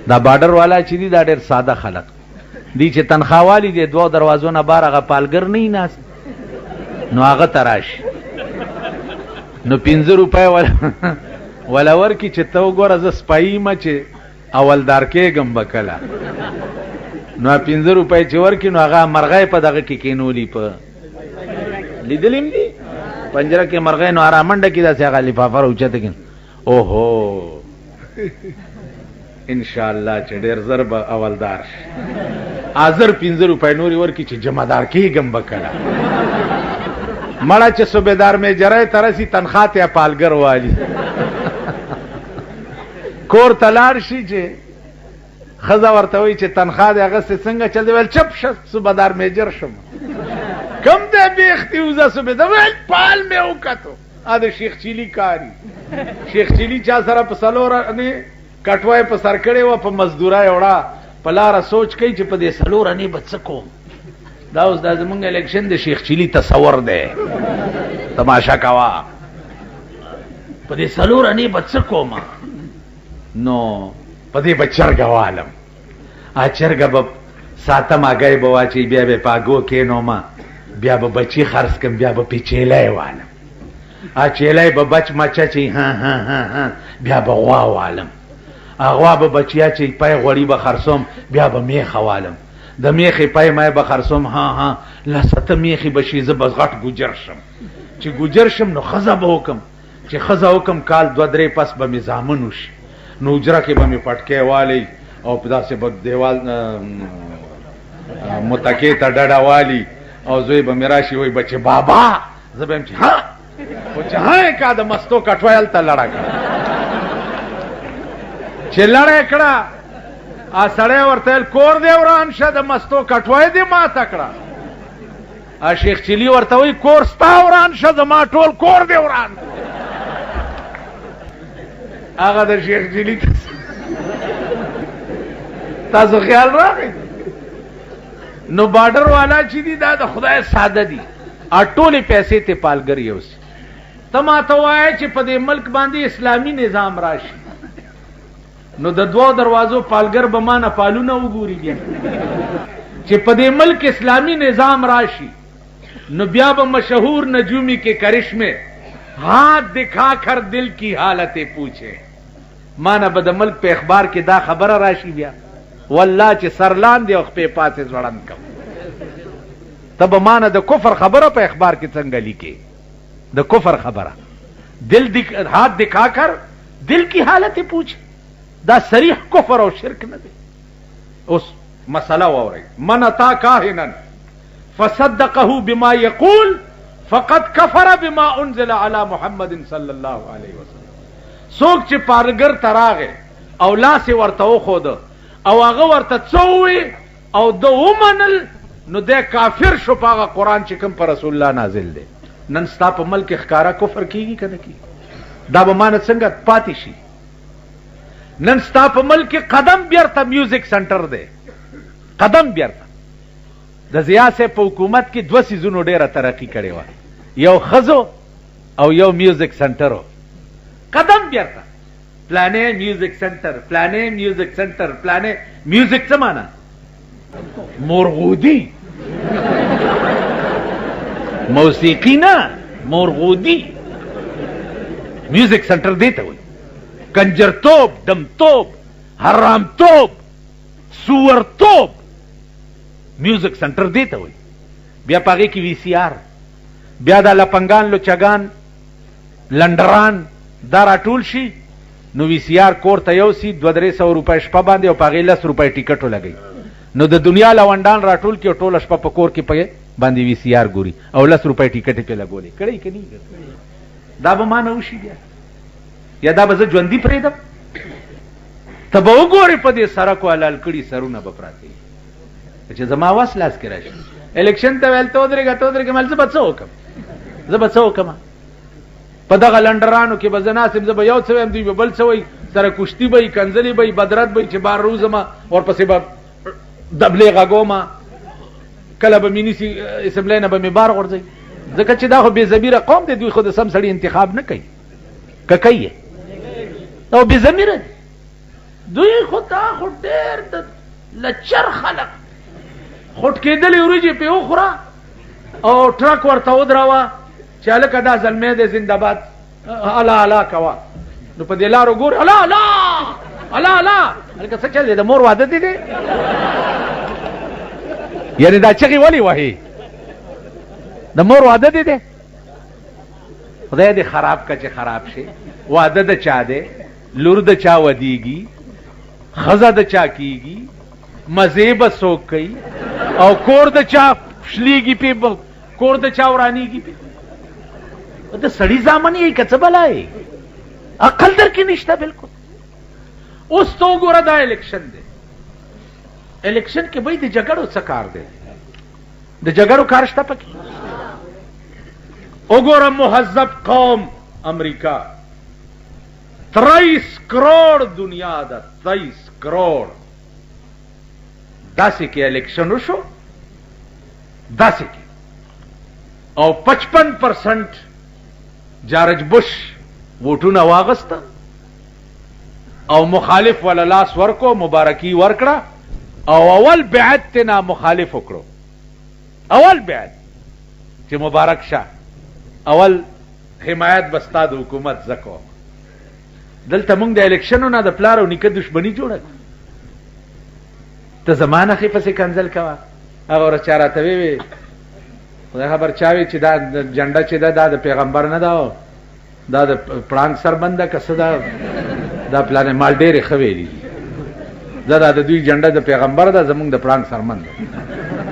دا بارډر والا چې دي دا ډېر ساده خلک دي چې تنخواوالي دي 2 دروازو نه بار هغه پالګر نه ناست نو هغه تراشي نو 15 روپۍ ولا ورکی چې ته وګوره زه سپایي ما چې اولدار کېږم به کله نو 15 روپۍ چې ورکي نو هغه مرغۍ په دغه کې کېنولي په لیدلې م دي پنجره کې مرغۍ نو ارامنډه کې داسې هغه لفافه راوچته کړي اوهو انشاءالله چې ډېر زر به اولدار شي حاضر 15 روپۍ نورې ورکي چې جمعدار کېږم به کله مړه چې صوبېدار میجری ته رسي تنخوا ته پالګر والي کور ته لاړ شي چې ښځه ورته وایي چې تنخوا دې اخیستې څنګه چل دی ویل چپ شه صوبهدار میجر شم کم دی بیختي وزه صوبېدار ویل پال مې وکتو د شیخ چیلي کاري شیخ چیلي چا سره په څلورنې کټوی په سر کړې وه په مزدورۍ وړه په لاره سوچ کوي چې په دې څلورنې به څه کوم دا اوس دا زمونږ الیکشن د شیخ چیلي تصور دی تماشا کوه په دې څلورنې به څه کوم نو په دې به چرګه والم چرګه به ساتم هګۍ به واچوي بیا به په هګو کېنومه بیا به بچي خرڅ کړم بیا به پې چیلی والم چیلی به بچ مچه چې بیا به غوا والم غوا به بچیا چې پی غوړي به خرڅوم بیا به میخه والم د میخې پی مای به خرڅوم لسته میخې به شي زه به غټ ګوجر شم چې ګوجر شم نو ښځه به وکم چې ښځه وکم کال 2-3 پس به مې زامن وشي نو اجره کې به مې پټکی والی او په داسې به دیوال متکې ته ډډه والی او زوی به مې راشي وایي بچې بابا زه به یم چې خو چې یې کا د مستو کټوی هلته لړه کړه چې لړه یې کړه سړی ورته ویل کور دې وران شه د مستو کټوی دې ماته کړه شیخ چیلي ورته وایي کور ستا وران شه زما ټول کور دې وران هغه د شیخ چیلي تاسو خیال راغی نو بارډر والا چې دي دا د خدای ساده دي ټولې پیسې ته پالګر یوسي ته ماته وایې چې په دې ملک باندې اسلامي نظام راشي نو د 2 دروازو پالګر به ما نه پالونه وګوري بیا چې په دې ملک اسلامي نظام راشي نو بیا به مشهور نجومی کے کرشمے ہاتھ دکھا کر دل کی حالتیں پوچھے مانا به د ملک په اخبار کې دا خبره راشي بیا والله چې سرلان دی او خپې پاسې ځوړند کم ته به مانا د کفر خبره په اخبار کې څنګه لیکې د کفر خبره ہاتھ دکھا کر دل کی حالتیں پوچھے دا صریح کفر او شرک نه دی اوس مسله واورئ من اتا کاهنا فصدقه بما يقول فقد كفر بما انزل على محمد صلی الله علیه وسلم څوک چې پارګر تراغه او لاس ورته وخود او هغه ورته څووي او د ومنل نو د کافر شو پاغه قران چې کوم پر رسول الله نازل دی نن ستا په ملک ښکارا کفر کیږي کنه کی دا به مان څنګه پاتې شي نن ستا په ملک قدم بیرته میوزیک سنټر دی قدم بیرته د ضیا صاحب په حکومت کې 2 سیزونو ډیره ترقی کړې وه یو ښځو او یو میوزیک سنټر قدم بیرته پلانې میوزیک سنټر پلانې میوزیک سنټر پلانې میوزیک څه معنا مرغودي موسیقي نه مرغودي میوزیک سنټر دی ته وایي کنجرتوب دمتوب حرامتوب سورتوب میوزیک سنټر دی ته وایي بیا په هغې کې وي سی آر بیا دا لپنګان لوچګان لنډران دا راټول شي نو وي سی آر کور ته یوسي 200-300 روپۍ شپه باندې او په هغې 10 روپۍ ټیکټ ولګوي نو د دنیا لونډان راټول کړي او ټوله شپه په کور کې په باندې وي سی آر ګوري او 10 روپۍ ټیکټ یې پې لګولې کړی که نه دا به ما نه وشي بیا یا دا به زه ژوندي پرېږدم ته به وګورې په دې سړکو حلال کړي سرونه به پراته چې زما وس لاس کې راشي الیکشن ته ویل ته ودرېږه مال زه به څه وکړم په دغه لنډرانو کې به زه ناسم زه به یو څه ویم دوی به بل څه وایي سره کشتي به یي کنځلې به یي بدرت به یي چې بار روزمه ورپسې به دبلې غږومه کله به مې نیسي اسمبلی نه به مې بار غورځوي ځکه چې دا خو بې ضمیره قوم دی دوی خو د سم سړي انتخاب نه کوي که کوي او بې ضمیره دوی خدا خو ډېر د لچر خلق خټ کېدلې وریجې په وخوره او ټرک ورته ودراوه چې هلکه دا زلمی دی زنده‌باد الا الا کوه نو په دې لارو ګوري الا الا الا الا هلکه څه چل دی د مور واده دی دی یعنې دا چغې ولې وهي د مور واده دی دی خدای دې خراب که چې خراب شي واده د چا دی لور د چا ودیږي ښځه د چا کیږي مزې به څوک کوي او کور د چا شلیږي پې کور د چا ورانیږي پې د سړي زامن یې که څه بلا یې عقل در کې نشته بلکل اوس ته وګوره دا الیکشن دی الیکشن کې بھئی د جګړو څه کار دی د جګړو کار شته پکې وګوره مهذب قوم امریکا 23 کروڑ دنیا ده 23 کروڑ داسې کې الیکشن وشو داسې کې او 55% جارج بش ووټونه واغسته او مخالف ولا لاس ورکو مبارکي ورکړه او اول بیعت تینا مخالف وکړو اول بیعت چې مبارک شه اول حمایت بستا د حکومت زکو دلته مونږ د الیکشنو نه د پلار او نیکه دشمنی جوړه ته زمانه خې پسې کنځل کوه هغه ورځ چا راته ویې خدای خبر چا وی چې دا جنډه چې ده دا د پیغمبر نه ده دا د پړانګ سربند ده که څه ده دا پلانې مال ډېرې ښه ویلي دي دا د دوی جنډه د پیغمبر ده زمونږ د پړانګ سرمند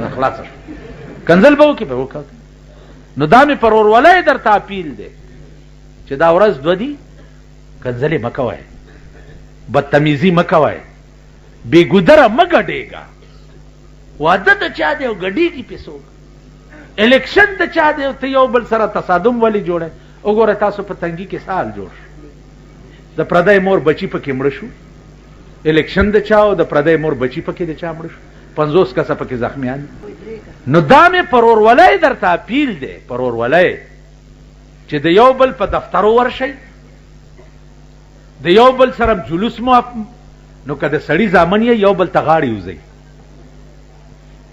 ده خلاصه کنځل به وکړي به وکړه نو دا مې پر ورولۍ درته اپیل دی چې دا ورځ دوه دي کنځلې مه کوئ بدتمیزي مه کوئ بې ګودره مه ګډېږه واده د چا دی او ګډېږي پې څوک الیکشن د چا دی ته یو بل سره تصادم ولې جوړه وګوره تاسو په تنګي کې سال جوړ شو د پردی مور بچی پکې مړه شو الیکشن د چا او د پردی مور بچی پکې د چا مړه شو 50 کسه پکې زخمیان نو دا مې پر ورولۍ درته اپیل دی پر ورولۍ چې د یو بل په دفترو ورشئ د یو بل سره جلوس مو نو که د سړي زامن یې یو بل ته غاړې وځئ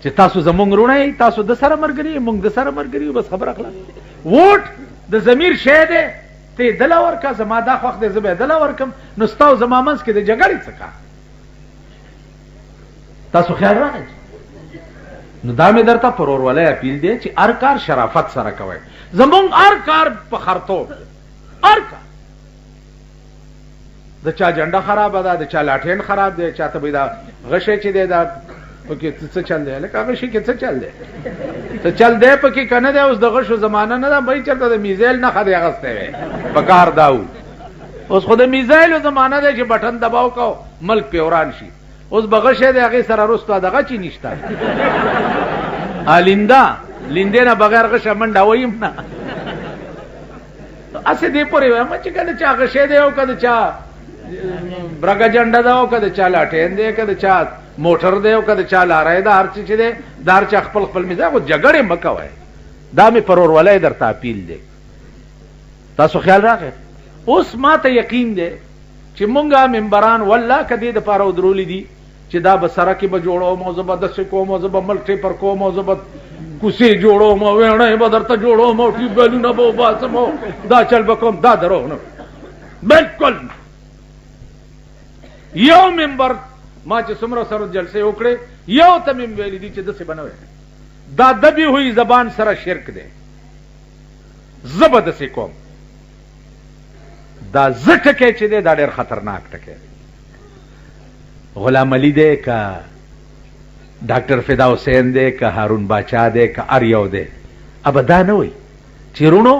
چې تاسو زمونږ وروڼه یې تاسو د سره ملګري یې مونږ د سره ملګري یو بس خبره خلاص ووټ د ضمیر شی دی ته یې دله ورکه زما دا خوښ دی زه به یې دله ورکم نو ستا او زما منځ کې د جګړې څه کار تاسو خیال راغی نو دا مې درته پر ورولۍ اپیل دی چې هر کار شرافت سره کوئ زمونږ هر کار په خرطوب هر کار د چا جنډه خرابه ده د چا لاټین خراب دی چاته به دا غشی چې دی دا پکې څه چل دی لکه غشي کې څه چل دی څه چل دی پکې که نه دی اوس د غشو زمانه نه ده بهی چېرته د میزایل نښه دی اخیستی وی په کار دا و اوس خو د میزایلو زمانه دی چې بټن دباو کو ملک پې وران شي اوس به غشی دی هغې سره رستو دغه چی نشته لینده لیندې نه بغیر غشه منډه ویم نه هسې دې پورې وایم چې که د چا غشی دی او که د چا برګه جنډه ده او که د چا لاټین دی که د چا موټر دی او که د چا لاری ده هر څه چې دی دا هر چا خپل خپل مزاج خو جګړې مه کوئ دا مې پر ورولۍ درته اپیل دی تاسو خیال راغی اوس ما ته یقین دی چې مونږ ممبران والله که دې دپاره ودرولی دي چې دا به سړکې به جوړوم او زه به داسې کوم او زه به ملک ټیپر کوم او زه به کوڅې جوړوم او ویڼۍ به درته جوړوم او ټیوبویلونه به وباسم او دا چل به کوم دا دروغ نه بلکل یو ممبر ما چې څومره سره جلسې وکړې یو ته مې ویلي دي چې داسې به نه وی دا دبی ہوئی زبان سره شرک دی زه به داسې کوم دا زه ټکی چې دی دا ډېر خطرناک ټکی دی غلام علی دی که ډاکټر فدا حسین دی که هارون باچا دی که هر یو دی ابه دا نه وی چې رونو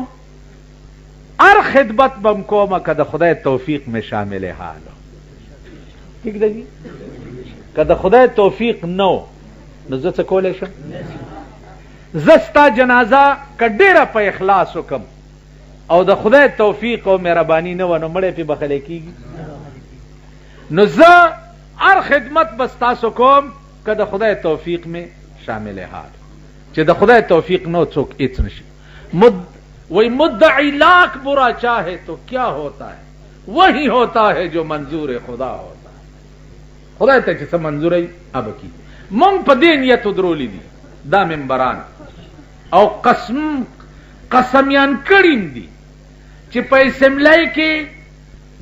هر خدمت بم کومه که د خدای توفیق مې شامل حالو ٹھیک ده جی که د خدای توفیق نو نو زه څه کولی شم زه ستا جنازه که ډېره په اخلاص وکم او د خدای توفیق او مهرباني نه وه نو مړی پې بخلی کېږي نو زه هر خدمت به ستاسو کوم که د خدای توفیق مې شامل حال چې د خدای توفیق نو څوک هیڅ نشي وہی مدعی لاکھ برا چاہے تو کیا ہوتا ہے وہی ہوتا ہے جو منظور خدا ہوتا ہے خدای ته چې څه منظوري ابکی مونږ په دې نیت درولې دي دا منبران او قسمیان کړیم دي چې په اسمبلی کې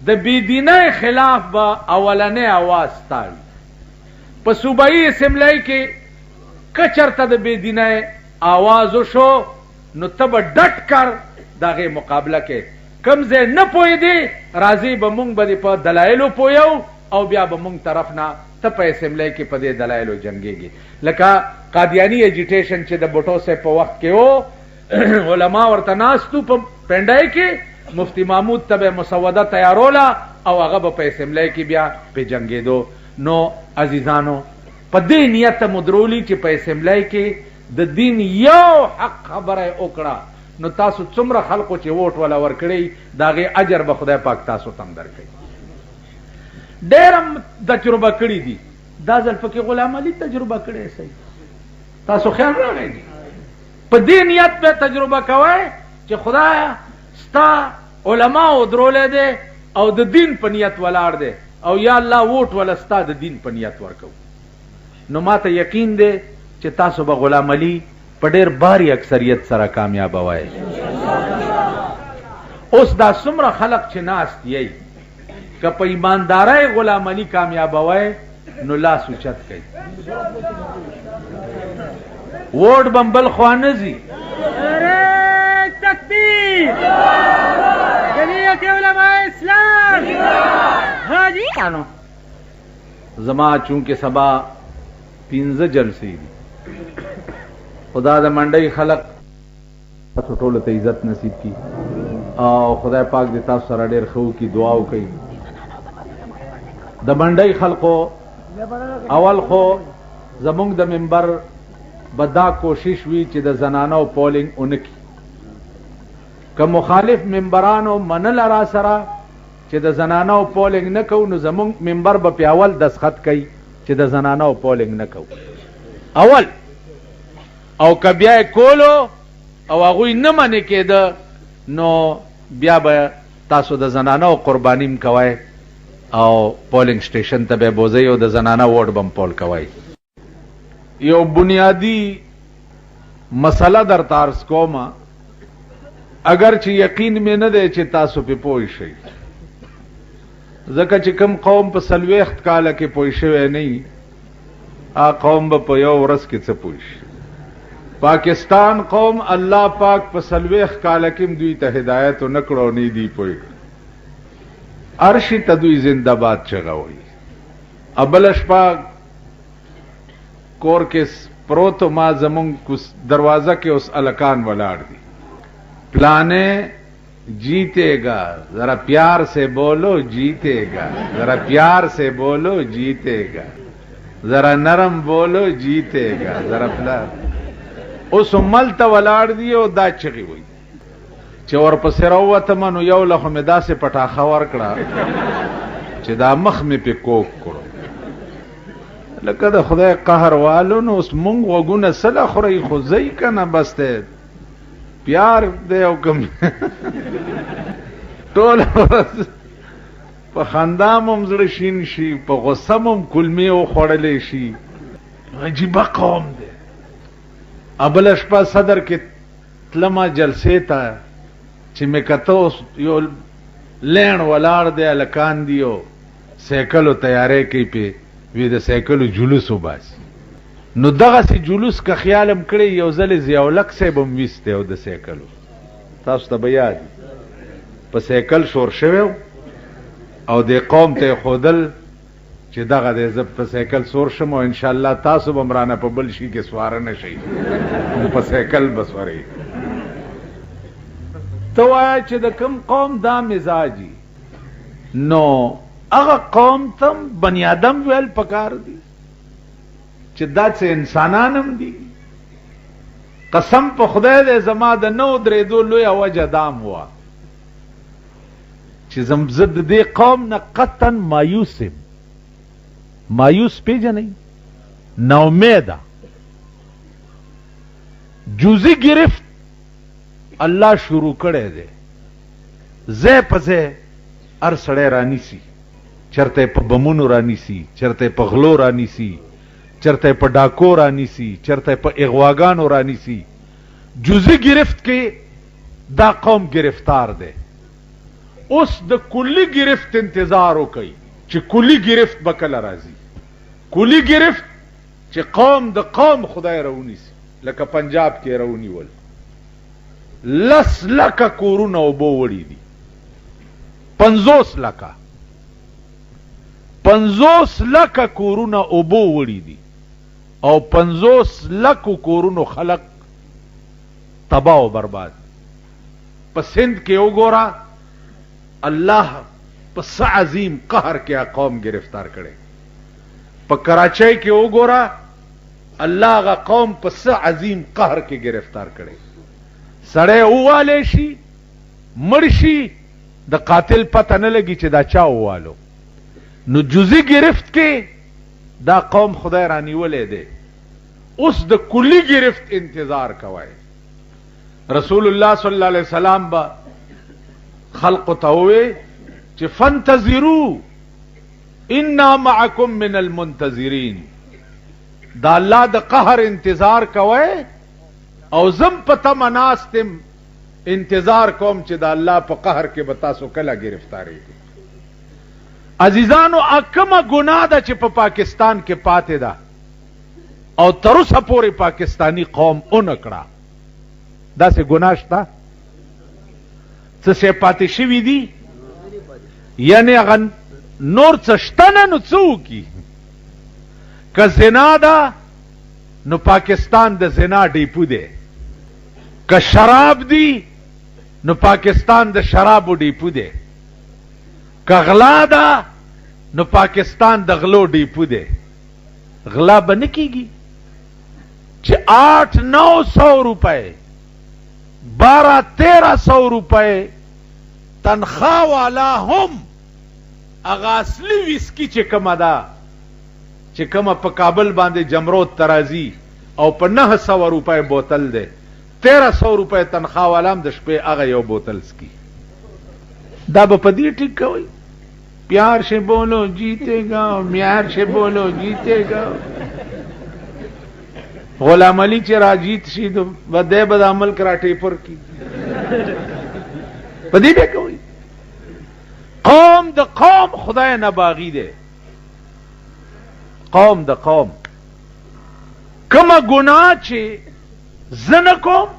د بيدینۍ خلاف به اولنې आवाज تاوي په صوبایي اسمبلی کې کچرته د بيدینۍ आवाज وشو نو ته به ډټ کر دغه مقابله کې کم ځای نه پوهېدې راځي به مونږ به په دلایلو پوهیو او بیا به مونږ طرف نه ته په اسمبلی کې په دې دلایلو جنګېږي لکه قادیانی ایجیټیشن چې د بوټو صاحب په وخت کې و علما ورته ناستو په پنډای کې مفتی محمود ته به مسوده تیاروله او هغه به په اسمبلی کې بیا په جنګېدو نو عزیزانو په دې نیت مدرولی چې په اسمبلی کې د دین یو حق خبره وکړه نو تاسو څومره خلکو چې ووټ ولا ورکړي داغه اجر به خدای پاک تاسو تم درکړي ډېر تجربه کړې دي دا ځل پکې غلام علي تجربه کړې سي تاسو خیال راغی په دې نیت به تجربه کوئ چې خدای ستا علما درولې دي او د دین په نیت ولاړ دي او یا الله ووټ ولا ستا د دین په نیت ورکو نو ماته یقین دی چې تاسو به غلام علي په ډېر باری اکثریت سره کامیاب وای اوس دا څومره خلق چې ناست یي که په ایماندارۍ غلام علي کامیاب وای نو لاس اوچت کوي ووټ بمبل خوانزي تکبیر جمعیت علماء اسلام حاجی کانو زما چونکه سبا 15 جلسې دي خدا د منډي خلق تاسو ټول ته عزت نصیب کی او خدای پاک دې تاسو سره ډېر خو کی دعا وکړي د منډي خلقو اول خو زمونږ د منبر بدا کوشش وی چې د زنانو پولینګ اونکی که مخالف منبرانو منل را سره چې د زنانو پولینګ نه کو نو زمونږ منبر به پیاول دسخط کوي چې د زنانو پولینګ نه کو اول او کبیا کولو او هغه نه منې کېده نو بیا به تاسو د زنانو قربانیم کوي او پولینګ سټیشن ته به بوزي او د زنانو ووټ بم پول کوي یو بنیادی مسله در تارس کوما اگر چې یقین مې نه دی چې تاسو په پوه شئ ځکه چې کوم قوم په 40 کاله کې پوه شوی نه ا قوم به په یو ورځ کې څه پوه شي پاکستان قوم الله پاک په 40 کاله کې دوی ته هدایت نکړو نه دی پوه ارشی ته دوی زنده باد چغوي ابلش پاک کور کې پروتو ما زمون کوس دروازه کې اوس الکان ولاړ دي پلانے جیتے گا ذرا پیار سے بولو جیتے گا ذرا پیار سے بولو جیتے گا ذرا نرم بولو جیتے گا ذرا پیار اوس ملته ولاړ دی او دا چغي وي چې ورپسې راوته منو یو له مدا سه پټاخه ور کړه چې دا مخ می په کوک کړو لکه د خدای قهر والو نو اوس مونږ وګونه سره خوري خو ځای کنه بس ته پیار دی او کوم ټول په خندام هم زړه شین شي په غصه هم کلمې او خوړلې شي عجیب قوم دی ابل شپه صدر کې تلما جلسې ته چې مې کته یو لین ولاړ دی الکان دیو سیکلو تیارې کوي په وی د سیکلو جلوس وباسي نو دغه سي جلوس کا خیالم کړی یو ځل زیاولک سه بم وسته او د سیکلو تاسو ته بیا په سیکل شور شوو او د قوم ته خودل چې دغه د زب په سیکل سور شم او ان شاء الله تاسو بمرانه په بل شي کې سوار نه شي په سیکل بسوري تو چې د کوم قوم دا مزاجي نو هغه قوم تم بنی آدم ویل پکار دي چې دا څه انسانانم دي قسم په خدای دې زما د نو درې دو لوی وجه دام وا چې زمزد دې قوم نه قطن مایوسم مایوس پیژنې نو امیده جوزی گرفت الله شروع کړي دې زه پځه ار سړی رانی سي چې چرته په بمونو رانیسی، چرته په غلو رانیسی، چرته په ډاکو رانیسی، چرته په اغواګانو رانیسی. جزئی گرفت کې دا قوم گرفتار دی. اوس د کلی گرفت انتظار وکي چې کلی گرفت به کله راځي. کلی گرفت چې قوم د قوم خدای راونیسي، لکه پنجاب کې راونیول 10 لکه کورونه اوبو وړي دي. 50 لکه کورونه اوبو وړي دي او 50 لکه کورونو خلق تباہ و برباد. په سندھ کې وګوره الله په عظیم قهر کې قوم گرفتار کړي. په کراچۍ کې وګوره الله غا قوم په عظیم قهر کې گرفتار کړي. سړی واله شي مرشي د قاتل پته نه لګي چې دا چا والو. نو جزئی گرفت کې دا قوم خدای رانیولې دی. اوس د کلی گرفت انتظار کوي. رسول الله صلی الله علیه وسلم با خلق تووي چې فانتظروا انا معکم من المنتظرین. دا الله د قهر انتظار کوي او زم پته مناستم انتظار کوم چې دا الله په قهر کې به تاسو کله گرفتاری. عزیزانو اکمه ګناه ده چې په پاکستان کې پاتې ده او تر اوسه پورې پاکستانی قوم اونکړه. دا سه ګناه شته څه شی پاتې شوي دي؟ یعنی هغه نور څه شته نه، نو څه وکړي؟ که زنا ده نو پاکستان د زنا ډیپو دی. که شراب دی نو پاکستان د شرابو ډیپو دی. که غلا ده نو پاکستان د غلو ډیپو دی. غلا به نه کیږي چې 800-900 روپے 1200-1300 روپے تنخواہ والا هم اغا اصلی ویسکی چې کومه ده چې کومه په کابل باندې جمرود ترازی او په 900 روپے بوتل ده 1300 روپے تنخواہ والا هم د شپې هغه یو بوتل سکی. دا به په دې ټیک کوي پیار سے بولو جیتے گا، میار سے بولو جیتے گا. غلام علی چې راجیت شي نو بده بد عمل کرا ټیپر کی په دې به کوي. قوم د قوم خدای نه باغی دی. قوم د قوم کومه ګناه چې زنه کوم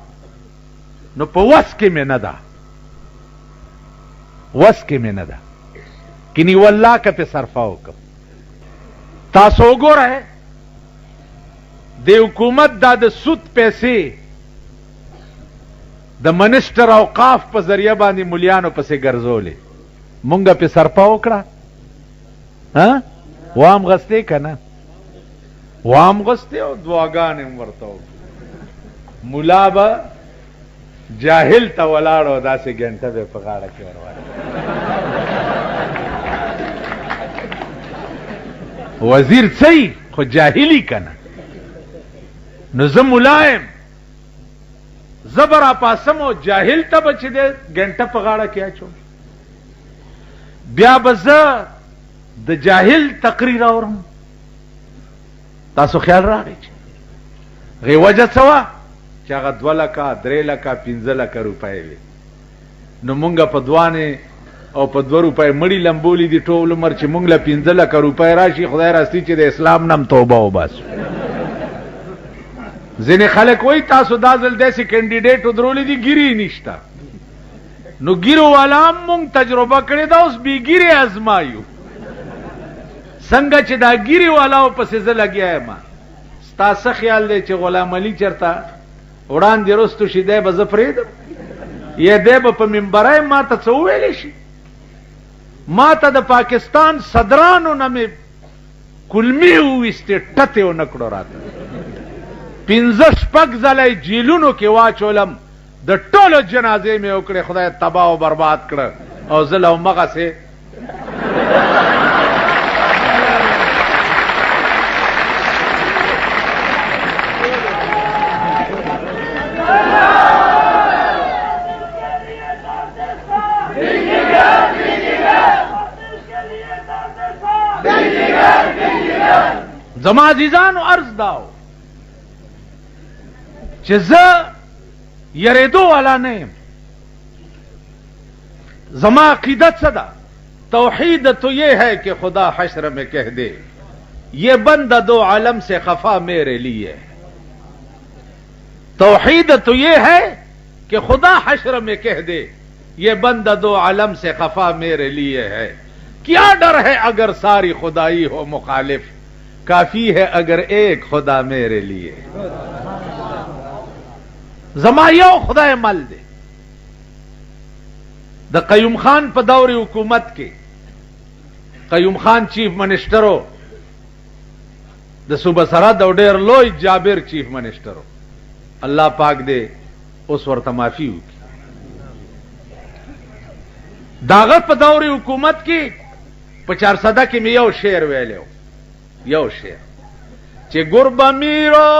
نو په وس کې مې نه ده، وس کې مې نه ده کني والله که په صرفه وکم. تاسو وګورئ د حکومت دا د سود پیسې د منسټر اوقاف په ذریعہ باندې مليانو پسې ګرځولې، مونږه په صرفه وکړه. ها وام غسته کنه، وام غسته او دعاګانې ورته وکړه. مولا به جاهل ته ولاړو داسې ګنټه به په غاړه کې ورواله. وزیر څه خو جاهلی کنه. نو زه ملایم زبر پاسم او جاهل ته بچ دې ګنټه په غاړه کې اچو. بیا به زه د جاهل تقریر اورم. تاسو خیال راغی چې غي وجه څه وه چې هغه 2 لکه 3 لکه 15 لکه روپۍ وي. نو مونږه په دوانې او په 2 روپۍ مړی لمبولې دي ټول عمر چې مونږ له 15 لکه روپۍ راشي. خدای راستي چې د اسلام نام توبه وباسو. ځینې خلک وایي تاسو دا ځل داسې کینډیډیټ ودرولې دي ګیرې نشته. نو ګیرو والا هم مونږ تجربه کړې ده، اوس بې ګیرې ازمایو. څنګه چې دا ګیرې والاو پسې زه لګیا یم. ستا څه خیال دی چې غلام علي چېرته وړاندې رستو شي دی به زه پرېږدم یا دی به په منبره ما ته څه وویلی شي؟ ما ته د پاکستان صدرانو نه مې کلمې وویستې ټتې ونه کړو راته. 15-16 ځله جیلونو کې واچولم، د ټولو جنازې مې وکړې، خدای تباه او برباد کړه او زه له همغسې زما عزیزانو عرض داو چې زه یریدو والا نه یم. زما عقیدت څه ده؟ توحید تو یہ ہے کہ خدا حشر میں کہہ دے یہ بندہ دو عالم سے خفا میرے لیے. توحید تو یہ ہے کہ خدا حشر میں کہہ دے یہ بندہ دو عالم سے خفا میرے لیے ہے. کیا ڈر ہے اگر ساری خدائی ہو مخالف, کافی ہے اگر ایک خدا میرے لیے. زما یو خدای مل دے. د قیوم خان په دور حکومت کې قیوم خان چیف منسٹرو, د صوبه سرحد او ډیر لوی جابر چیف منسٹرو, الله پاک دې اوس ورته معافي وکړي. داغه په دور حکومت کې په 400 کې مې یو شعر ویلو, یو شعر چې ګربه میرو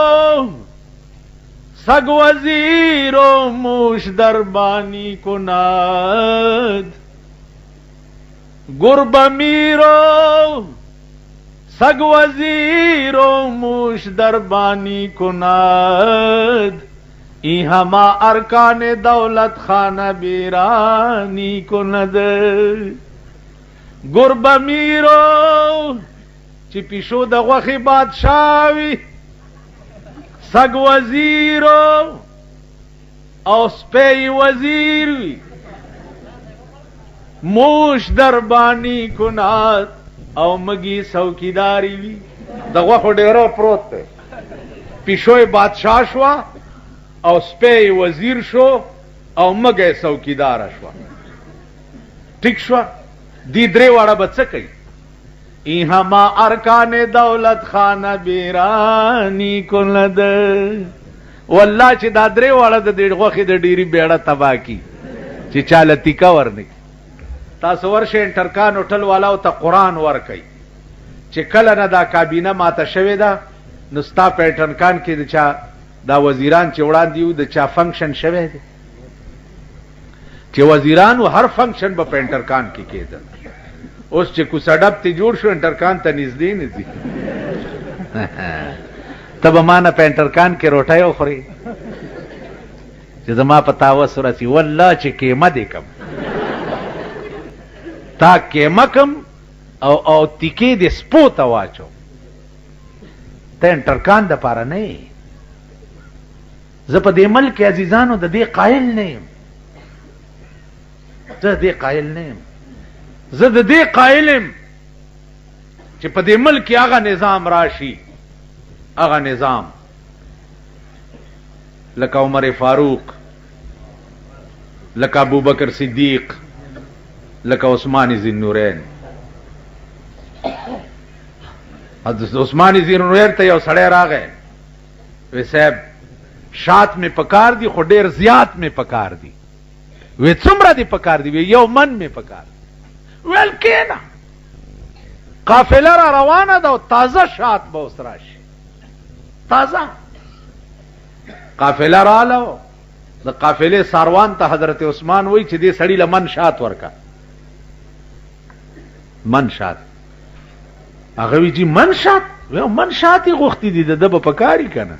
سگ وزیر و موش دربانی کند, گرب میرو سگ وزیر و موش دربانی کند, ای ہما ارکان دولت خانہ بیرانی کند. گرب میرو چی پیشو د غوخی بادشاوی سگ وزیرو او سپی وزیر وی موش دربانی کنات او مگی سوکیداری وی. دغه خو ډیرو پروت دی. پیشوی بادشاہ شوا او سپی وزیر شو او مگی سوکیدار شوا. ٹھیک شوا دی درې واړه به څه کوي؟ ای ہما ارکان دولت خانہ بیرانی کند. والله چې دا درې واړه د دې غوښې د ډیری بیړه تبا کی چې چاله تیکا ورنی. تاسو ورشه انټرکان هوټل والاو ته قرآن ورکي چې کله نه دا کابینه ماته شوې ده نو ستا په انټرکان کې د چا دا وزیران چې وړاندې یو د چا فنکشن شوی دی چې وزیرانو هر فنکشن به په انټرکان کې کېده. اوس چې کوسډب ته جوړ شو انټرکان ته نږدې نه دي. ته به ما نه په انټرکان کې روټۍ وخورې چې زما په تاوس ورسي. والله چې قیمه دې کم تا قیمه کم او تیکې دې سپو ته واچو. ته انټرکان د پاره نه یې. زه په دې ملک عزیزانو د دې قایل نه یم. زه د دې قایل نه یم. زه د دې قایل یم چې په دې ملک هغه نظام راشي, هغه نظام لکه عمر فاروق, لکه ابوبکر صدیق, لکه عثمان ذی النورین. عثمان ذی النورین ته یو سړی راغی وی صاحب شات میں پکار دی خو ډیر زیات میں پکار دی. وی څومره دی پکار دی؟ وی یو من میں پکار دی. ویل کینا قافله را روانه ده او تازه شات به اوس راشي. تازه قافله رااله. د قافلې ساروان ته حضرت عثمان وی چې دې سړی له من شات ورکا. من شات. هغه وی چې من شات؟ وی من شات یې غوښتي دي د ده به پکاري که نه.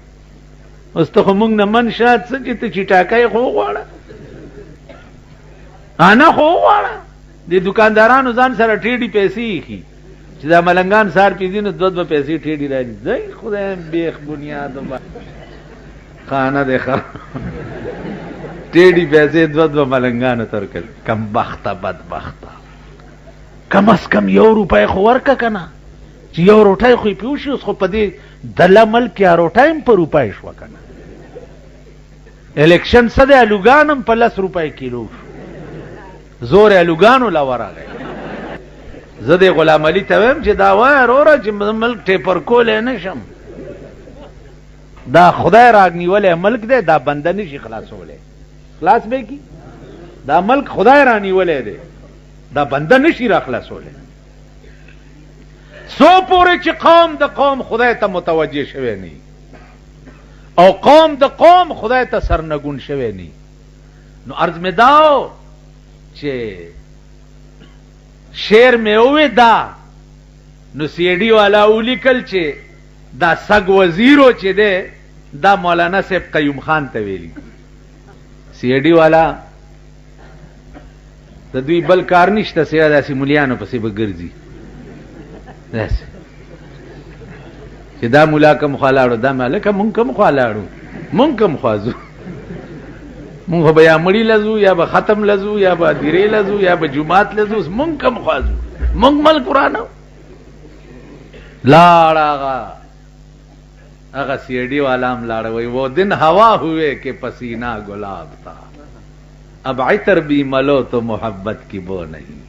اوس ته خو موږ نه من شات څه چې ته چټاکۍ خو وغواړه, انا خو وغواړه. د دکاندارانو ځان سره ټیډي پیسې ایښي چې دا ملنګان سار پیځي نو دوه پیسې ټیډي راځي. ځای خدایم بیخ بنیاد خانه دی ښه ټیډي پیسې دوه ملنګانو ته ورکړي. کم بخته بدبخته. کم از کم یو روپۍ خو ورکه که نه چې یو روټۍ خو یې پې وشي. اوس خو په دې دله ملک یا روټۍ هم په روپۍ شوه که نه. الیکشن څه دی؟ الوګان هم په 10 روپۍ کیلو شو. زور الوګانو لا ورغی. زه د غلام علي ته ویم چې دا وایه وروره چې ملک ټیپر کولی نه شم. دا خدای رانیولی ملک دی, دا بنده نشي خلاصولی. خلاص به کی؟ دا ملک خدای رانیولی دی, دا بنده نشي را خلاصولی. سو پورې چې قوم د قوم خدای ته متوجه شوی نه او قوم د قوم خدای ته سرنگون شوی نه. نو عرض مې داو چې شعر مې وې دا نو سی ډي والا ولیکل چې دا سگ وزیرو چې ده دا مولانا صاحب قیوم خان ته ویلی سی ای ڈی والا د دوی بل کار نشته سیوا داسې ملیانو پسې به ګرځي داسې چې دا ملا کم خوا لاړو دا مالکه مونږ کم خوا لاړو مونږ کم خوا ځو مونږ به یا مړي لځو یا به ختم لځو یا به دیرې لځو یا به جمعات لځو مونږ کم خوا ځو مونږ مل قرآن لاړ هغه سی ای ڈی والا هم لاړ وی وہ دن ہوا ہوئے کہ پسینہ گلاب تھا اب عطر بھی ملو تو محبت کی بو نہیں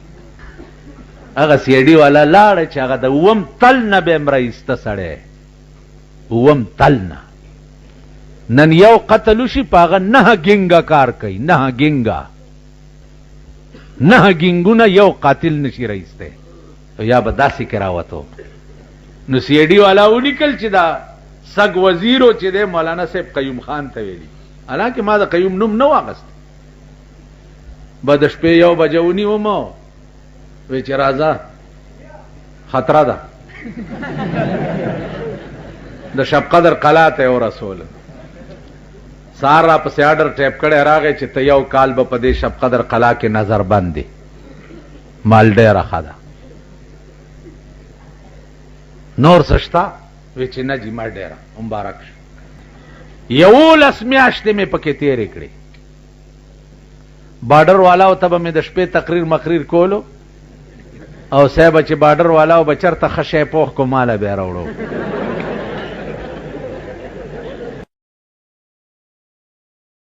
هغه سی ای ڈی والا لاړ چې هغه د وم تل نه به مرایسته سړی وم تل نه نن یو قتل شي پاغه نه ګنګا کار کوي نه ګنګا نه ګنګونه یو قاتل نشي رایسته یا به داسې کراوتو نو سی ای ڈی والا ولیکل چې دا سگ وزیرو چې ده مولانا صاحب قیوم خان ته ویلي حالانکه ما د قیوم نوم نه واغست به د شپې یو بجه ونیوم وی چې راځه خطره ده د شب قدر قلعه ته ورسول سار را پسې آرډر ټیپ کړی راغی چې ته یو کال به په دې شب قدر قلعه کې نظر بند دی مال ډېره ښه ده نور څه شته وی چې نه جي ما ډېره مبارک شه 11 میاشتې مې پکې تېرې کړې بارډر والاو ته به مې د شپې تقریر مقریر کولو او صاحب چې بارډر والاو به چېرته ښه شی پوخ کو ماله بیا راوړو